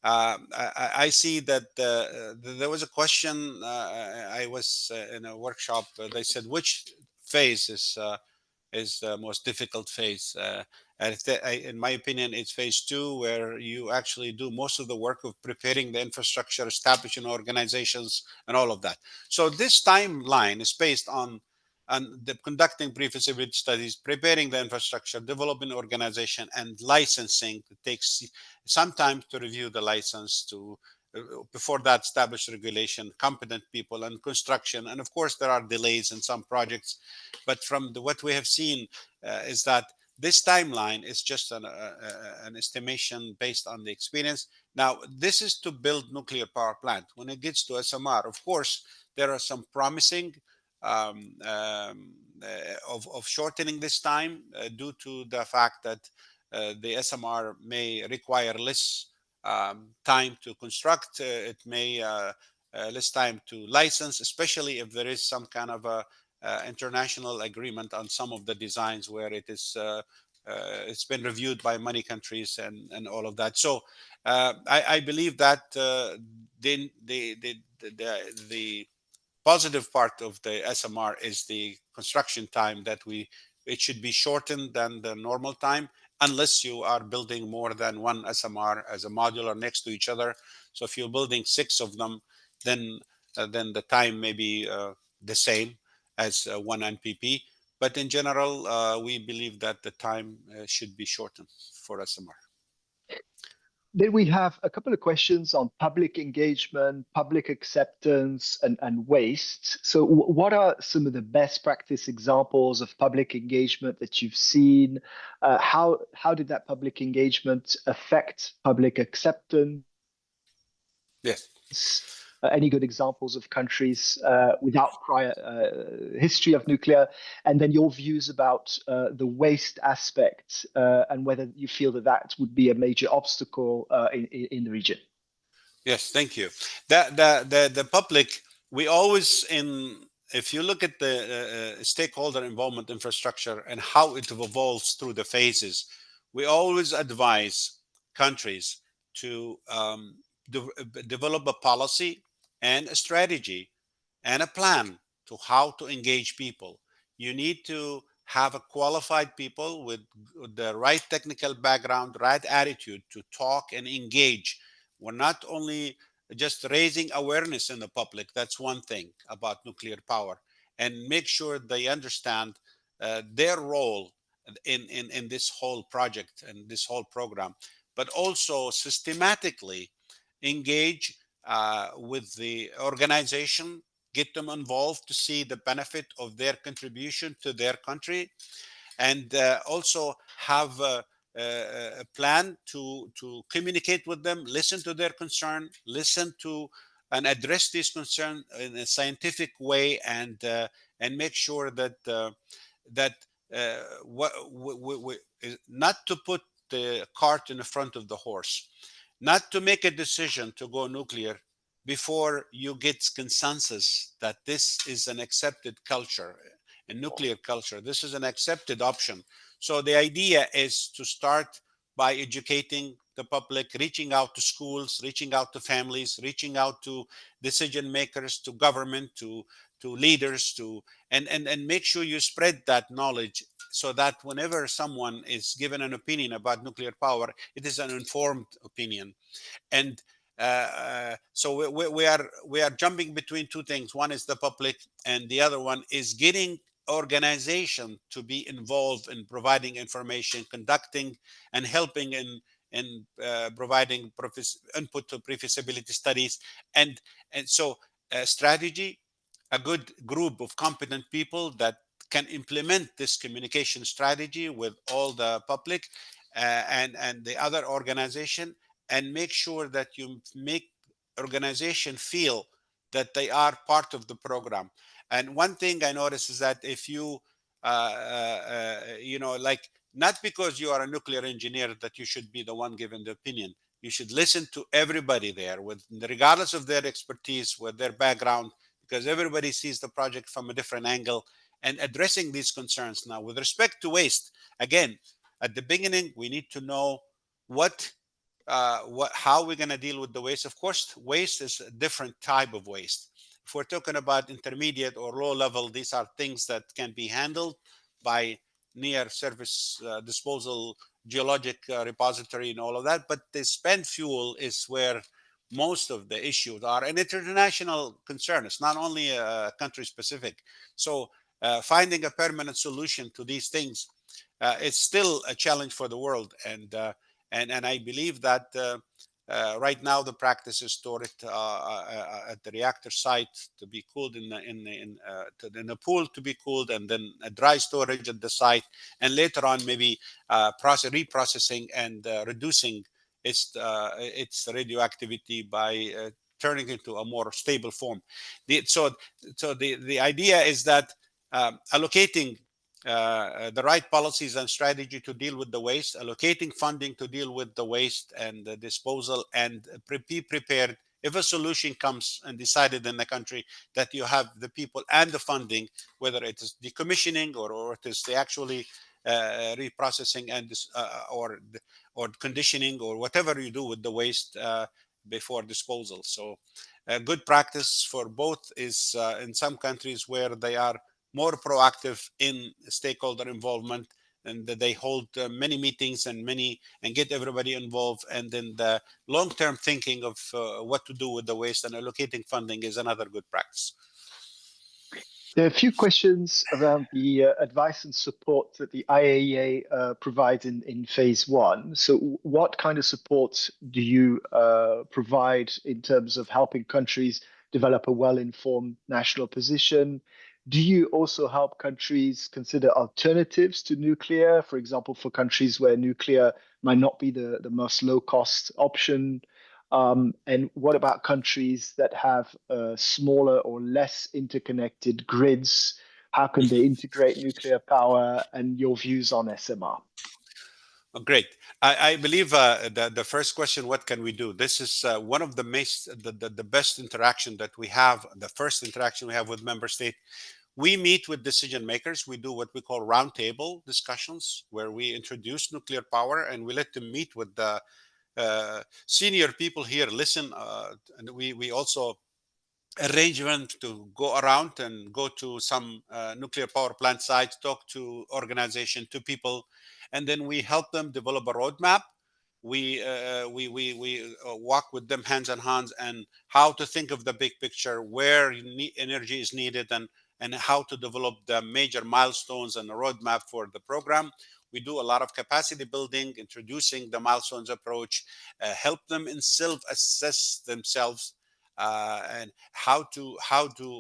I see that there was a question. I was in a workshop. They said, which phase is the most difficult phase. And in my opinion, it's phase two, where you actually do most of the work of preparing the infrastructure, establishing organizations, and all of that. So this timeline is based on the conducting pre-feasibility studies, preparing the infrastructure, developing organization, and licensing. It takes some time to review the license, to before that, established regulation, competent people, and construction. And of course, there are delays in some projects. But from what we have seen is that this timeline is just an estimation based on the experience. Now, this is to build nuclear power plant. When it gets to SMR, of course, there are some promising of shortening this time due to the fact that the SMR may require less time to construct. It may less time to license, especially if there is some kind of a international agreement on some of the designs where it's been reviewed by many countries and all of that. So I believe that the positive part of the SMR is the construction time, that it should be shortened than the normal time, unless you are building more than one SMR as a modular next to each other. So if you're building 6 of them, then the time may be the same as one NPP. But in general, we believe that the time should be shortened for SMR. Then we have a couple of questions on public engagement, public acceptance, and waste. So, what are some of the best practice examples of public engagement that you've seen? How did that public engagement affect public acceptance? Yes. Any good examples of countries without prior history of nuclear, and then your views about the waste aspect and whether you feel that that would be a major obstacle in the region. Yes, thank you. The public, we always if you look at the stakeholder involvement infrastructure and how it evolves through the phases, we always advise countries to develop a policy and a strategy and a plan to how to engage people. You need to have a qualified people with the right technical background, right attitude to talk and engage. We're not only just raising awareness in the public, that's one thing about nuclear power, and make sure they understand their role in this whole project and this whole program, but also systematically engage with the organization, get them involved to see the benefit of their contribution to their country, and also have a plan to communicate with them, listen to their concern, listen to and address these concerns in a scientific way, and make sure that that not to put the cart in the front of the horse, not to make a decision to go nuclear before you get consensus that this is an accepted culture, a nuclear culture. This is an accepted option. So the idea is to start by educating the public, reaching out to schools, reaching out to families, reaching out to decision makers, to government, to leaders, and make sure you spread that knowledge so that whenever someone is given an opinion about nuclear power, it is an informed opinion. And so we are jumping between two things. One is the public, and the other one is getting organization to be involved in providing information, conducting and helping in providing input to pre-feasibility studies, and so a strategy, a good group of competent people that can implement this communication strategy with all the public and the other organization, and make sure that you make organization feel that they are part of the program. And one thing I noticed is that if you like, not because you are a nuclear engineer that you should be the one giving the opinion. You should listen to everybody there, with regardless of their expertise, with their background, because everybody sees the project from a different angle, and addressing these concerns. Now, with respect to waste, again, at the beginning, we need to know what how we're going to deal with the waste. Of course, waste is a different type of waste. If we're talking about intermediate or low level, these are things that can be handled by near surface disposal, geologic repository, and all of that. But the spent fuel is where most of the issues are, and it's international concern. It's not only country specific. So finding a permanent solution to these things, it's still a challenge for the world. And I believe that Right now, the practice is store it at the reactor site to be cooled in a pool to be cooled, and then a dry storage at the site, and later on maybe reprocessing and reducing its radioactivity by turning into a more stable form. The idea is that allocating the right policies and strategy to deal with the waste, allocating funding to deal with the waste and the disposal, and be prepared if a solution comes and decided in the country, that you have the people and the funding, whether it is decommissioning or it is the actually reprocessing and or conditioning or whatever you do with the waste before disposal. So a good practice for both is in some countries where they are more proactive in stakeholder involvement, and that they hold many meetings and get everybody involved, and then the long-term thinking of what to do with the waste and allocating funding is another good practice. There are a few questions around the advice and support that the IAEA provides in phase one. So, what kind of support do you provide in terms of helping countries develop a well-informed national position? Do you also help countries consider alternatives to nuclear, for example, for countries where nuclear might not be the most low-cost option? And what about countries that have smaller or less interconnected grids? How can they integrate nuclear power, and your views on SMR? Oh, great. I believe the first question, what can we do? This is one of the best interaction that we have, the first interaction we have with member state. We meet with decision makers. We do what we call roundtable discussions, where we introduce nuclear power and we let them meet with the senior people here, listen. And we also arrangement to go around and go to some nuclear power plant sites, talk to organization, to people, and then we help them develop a roadmap. We walk with them hands in hands and how to think of the big picture, where energy is needed, and how to develop the major milestones and the roadmap for the program. We do a lot of capacity building, introducing the milestones approach, help them in self-assess themselves, and how to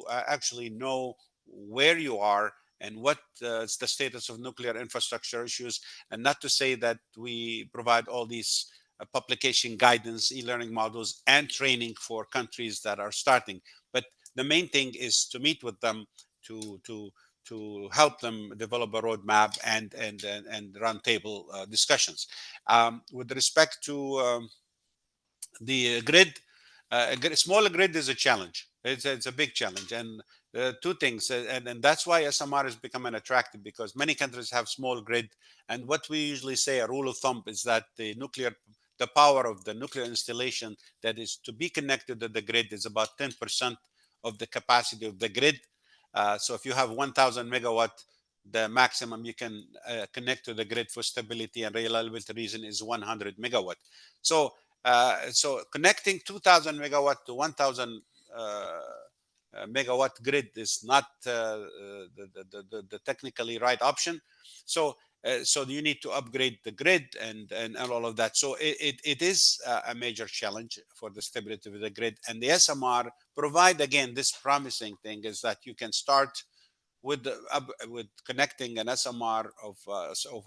actually know where you are and what is the status of nuclear infrastructure issues. And not to say that we provide all these publication guidance, e-learning models, and training for countries that are starting. But the main thing is to meet with them to help them develop a roadmap and run table discussions. With respect to the grid, smaller grid is a challenge. It's a big challenge, and two things, and that's why SMR is becoming attractive, because many countries have small grid, and what we usually say, a rule of thumb, is that the power of the nuclear installation that is to be connected to the grid is about 10% of the capacity of the grid. So if you have 1,000 megawatt, the maximum you can connect to the grid for stability and reliability reason is 100 megawatt. So connecting 2,000 megawatt to 1,000 megawatt grid is not the technically right option. So you need to upgrade the grid and all of that. So it is a major challenge for the stability of the grid. And the SMR provide, again, this promising thing is that you can start with connecting an SMR of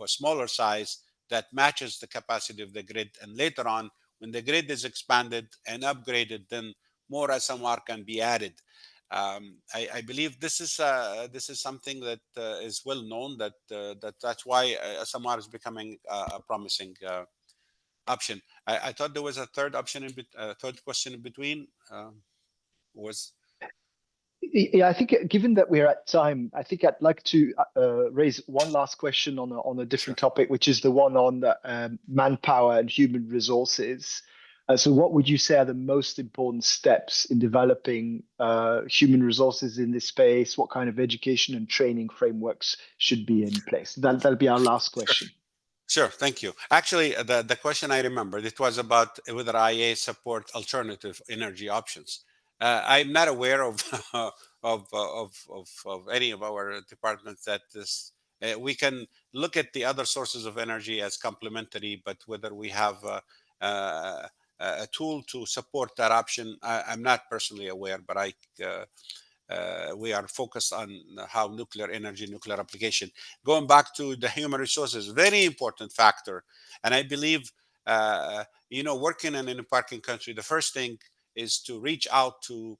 a smaller size that matches the capacity of the grid. And later on, when the grid is expanded and upgraded, then more SMR can be added. I believe this is something that is well known, that's why SMR is becoming a promising option. I thought there was a third option third question in between. Was Yeah, I think given that we're at time, I think I'd like to raise one last question on a different Sure. topic, which is the one on manpower and human resources. So, what would you say are the most important steps in developing human resources in this space? What kind of education and training frameworks should be in place? That'll be our last question. Sure, thank you. Actually, the question I remembered, it was about whether IA support alternative energy options. I'm not aware of of any of our departments that this. We can look at the other sources of energy as complementary, but whether we have a tool to support that option. I'm not personally aware, but we are focused on how nuclear energy, nuclear application. Going back to the human resources, very important factor. And I believe, working in a parking country, the first thing is to reach out to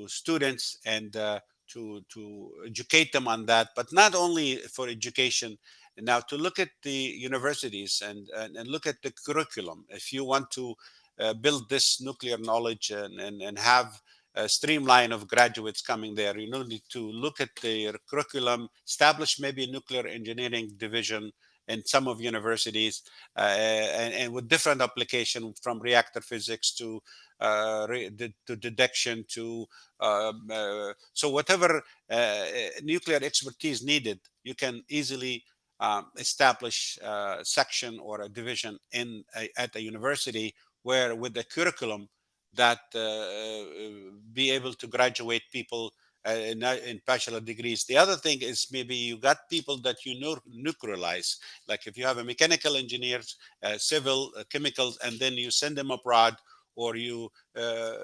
students and to educate them on that, but not only for education. Now, to look at the universities and look at the curriculum. If you want to build this nuclear knowledge and have a streamline of graduates coming there, you need to look at their curriculum, establish maybe a nuclear engineering division in some of universities, and with different application from reactor physics to to detection to so whatever nuclear expertise needed, you can easily establish a section or a division at a university where with the curriculum that be able to graduate people in bachelor degrees. The other thing is maybe you got people that you know nuclearize, like if you have a mechanical engineers, civil, chemicals, and then you send them abroad, or you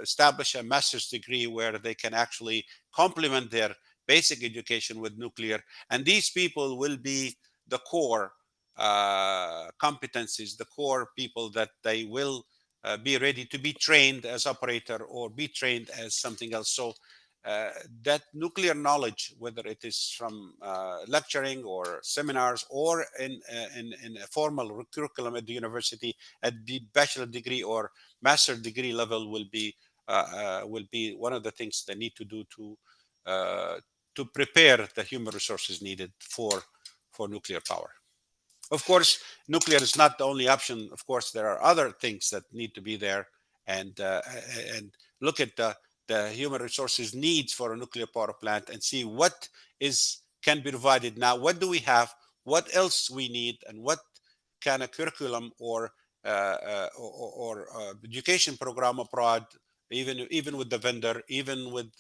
establish a master's degree where they can actually complement their basic education with nuclear. And these people will be the core competencies, the core people that they will be ready to be trained as operator or be trained as something else. So that nuclear knowledge, whether it is from lecturing or seminars or in a formal curriculum at the university at the bachelor degree or master degree level, will be one of the things they need to do uh, to prepare the human resources needed for nuclear power. Of course, nuclear is not the only option. Of course, there are other things that need to be there, and look at the human resources needs for a nuclear power plant and see what is can be provided now. What do we have? What else we need, and what kind of curriculum or education program abroad, even with the vendor, even with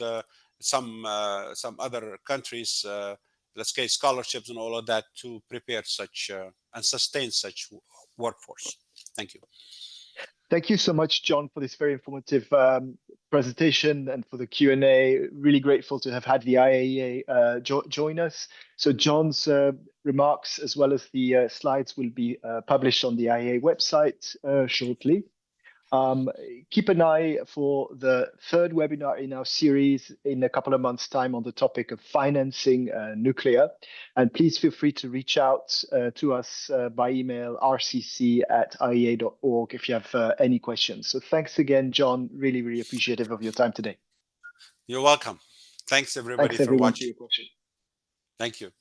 some other countries. Let's say scholarships and all of that to prepare such and sustain such workforce. Thank you. Thank you so much, John, for this very informative presentation and for the Q&A. Really grateful to have had the IAEA join us. So John's remarks as well as the slides will be published on the IAEA website shortly. Keep an eye for the third webinar in our series in a couple of months' time on the topic of financing nuclear. And please feel free to reach out to us by email, rcc@iea.org, if you have any questions. So thanks again, John. Really, really appreciative of your time today. You're welcome. Thanks everybody Thanks for everyone for watching. your question. Thank you.